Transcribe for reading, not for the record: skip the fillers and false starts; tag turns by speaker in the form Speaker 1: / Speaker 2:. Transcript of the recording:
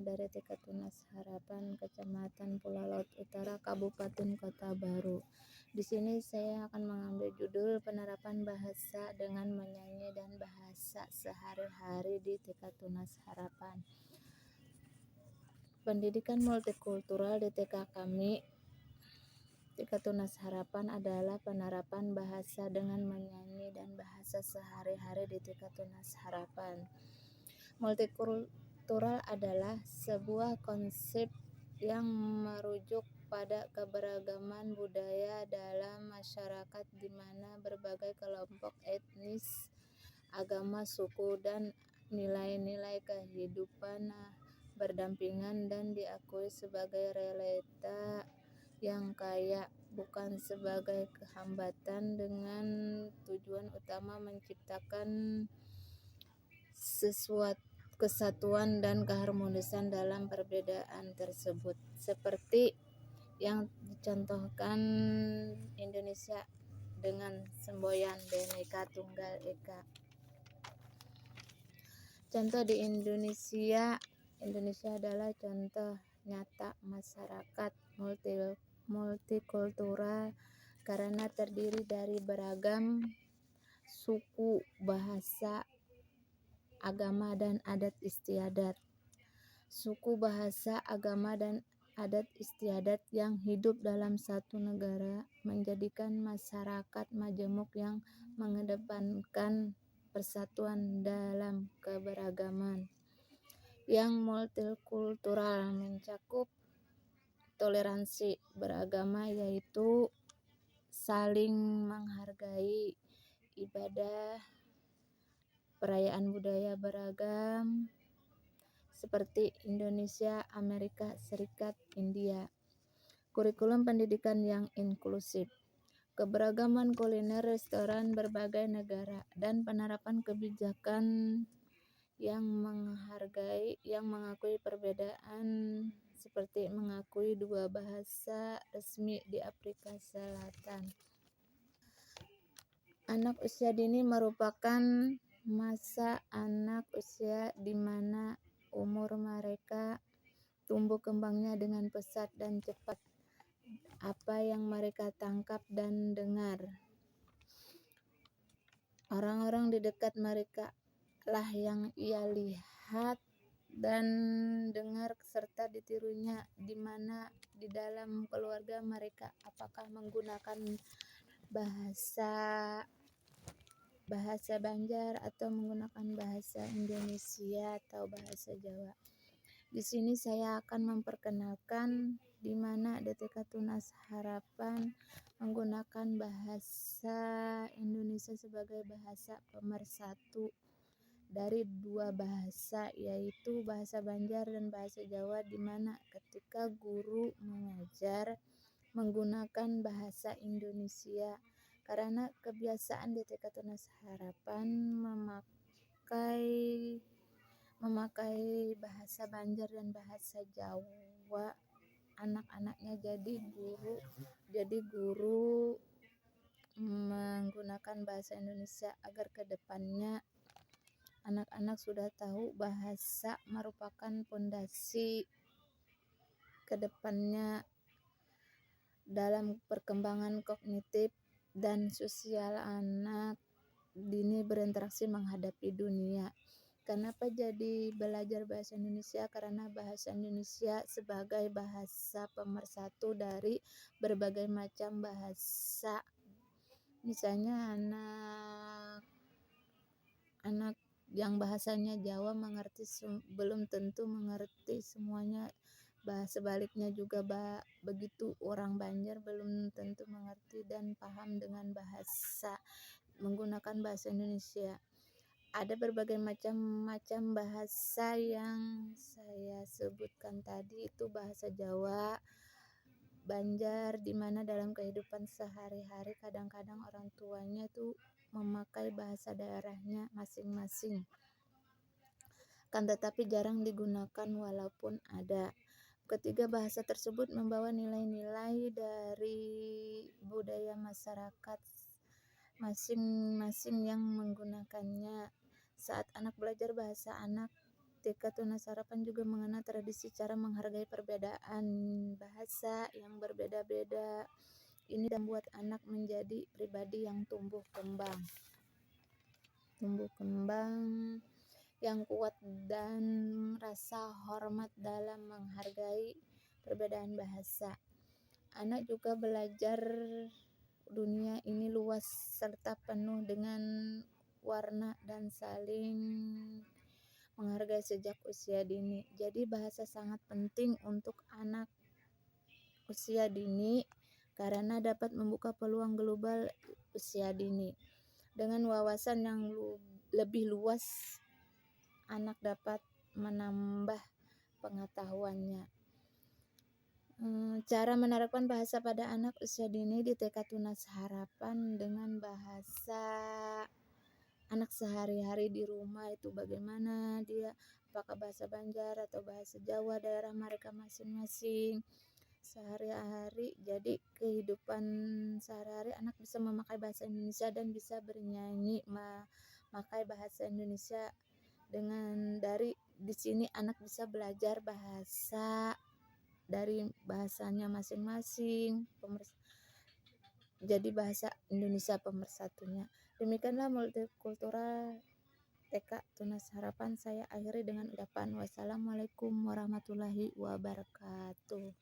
Speaker 1: dari TK Tunas Harapan, Kecamatan Pulau Laut Utara, Kabupaten Kota Baru. Di sini saya akan mengambil judul penerapan bahasa dengan menyanyi dan bahasa sehari-hari di TK Tunas Harapan. Pendidikan multikultural di TK kami, TK Tunas Harapan, adalah penerapan bahasa dengan menyanyi dan bahasa sehari-hari di TK Tunas Harapan. Multikultural adalah sebuah konsep yang merujuk pada keberagaman budaya dalam masyarakat di mana berbagai kelompok etnis, agama, suku, dan nilai-nilai kehidupan berdampingan dan diakui sebagai realita yang kaya, bukan sebagai hambatan, dengan tujuan utama menciptakan kesatuan dan keharmonisan dalam perbedaan tersebut, seperti yang dicontohkan Indonesia dengan semboyan Bhinneka Tunggal Ika. Contoh di Indonesia adalah contoh nyata masyarakat multikultural karena terdiri dari beragam suku, bahasa, agama, dan adat istiadat. Suku, bahasa, agama, dan adat istiadat yang hidup dalam satu negara menjadikan masyarakat majemuk yang mengedepankan persatuan dalam keberagaman. Yang multikultural mencakup toleransi beragama, yaitu saling menghargai, ibadah, perayaan budaya beragam seperti Indonesia, Amerika Serikat, India. Kurikulum pendidikan yang inklusif, keberagaman kuliner restoran berbagai negara, dan penerapan kebijakan yang mengakui perbedaan seperti mengakui 2 bahasa resmi di Afrika Selatan. Anak usia dini merupakan masa anak usia di mana umur mereka tumbuh kembangnya dengan pesat dan cepat. Apa yang mereka tangkap dan dengar, orang-orang di dekat mereka lah yang ia lihat dan dengar serta ditirunya, di mana di dalam keluarga mereka apakah menggunakan bahasa Banjar atau menggunakan bahasa Indonesia atau bahasa Jawa. Di sini saya akan memperkenalkan di mana TK Tunas Harapan menggunakan bahasa Indonesia sebagai bahasa pemersatu dari 2 bahasa, yaitu bahasa Banjar dan bahasa Jawa, di mana ketika guru mengajar menggunakan bahasa Indonesia karena kebiasaan di TK Tunas Harapan memakai bahasa Banjar dan bahasa Jawa anak-anaknya. Jadi guru menggunakan bahasa Indonesia agar ke depannya anak-anak sudah tahu bahasa merupakan pondasi ke depannya dalam perkembangan kognitif dan sosial anak dini berinteraksi menghadapi dunia. Kenapa jadi belajar bahasa Indonesia? Karena bahasa Indonesia sebagai bahasa pemersatu dari berbagai macam bahasa. Misalnya anak yang bahasanya Jawa belum tentu mengerti semuanya. Sebaliknya juga begitu, orang Banjar belum tentu mengerti dan paham dengan menggunakan bahasa Indonesia. Ada berbagai macam bahasa yang saya sebutkan tadi, itu bahasa Jawa, Banjar, di mana dalam kehidupan sehari-hari kadang-kadang orang tuanya itu memakai bahasa daerahnya masing-masing, kan tetapi jarang digunakan walaupun ada. Ketiga, bahasa tersebut membawa nilai-nilai dari budaya masyarakat masing-masing yang menggunakannya. Saat anak belajar bahasa, anak TK Tunas Harapan juga mengenal tradisi cara menghargai perbedaan bahasa yang berbeda-beda. Ini membuat anak menjadi pribadi yang tumbuh kembang yang kuat dan rasa hormat dalam menghargai perbedaan bahasa. Anak juga belajar dunia ini luas serta penuh dengan warna dan saling menghargai sejak usia dini. Jadi bahasa sangat penting untuk anak usia dini karena dapat membuka peluang global usia dini. Dengan wawasan yang lebih luas, anak dapat menambah pengetahuannya. Cara menerapkan bahasa pada anak usia dini di TK Tunas Harapan dengan bahasa anak sehari-hari di rumah itu bagaimana dia, apakah bahasa Banjar atau bahasa Jawa daerah mereka masing-masing sehari-hari. Jadi kehidupan sehari-hari anak bisa memakai bahasa Indonesia dan bisa bernyanyi memakai bahasa Indonesia. Dengan dari di sini anak bisa belajar bahasa dari bahasanya masing-masing, jadi bahasa Indonesia pemersatunya. Demikianlah multikultural TK Tunas Harapan. Saya akhiri dengan ucapan wassalamualaikum warahmatullahi wabarakatuh.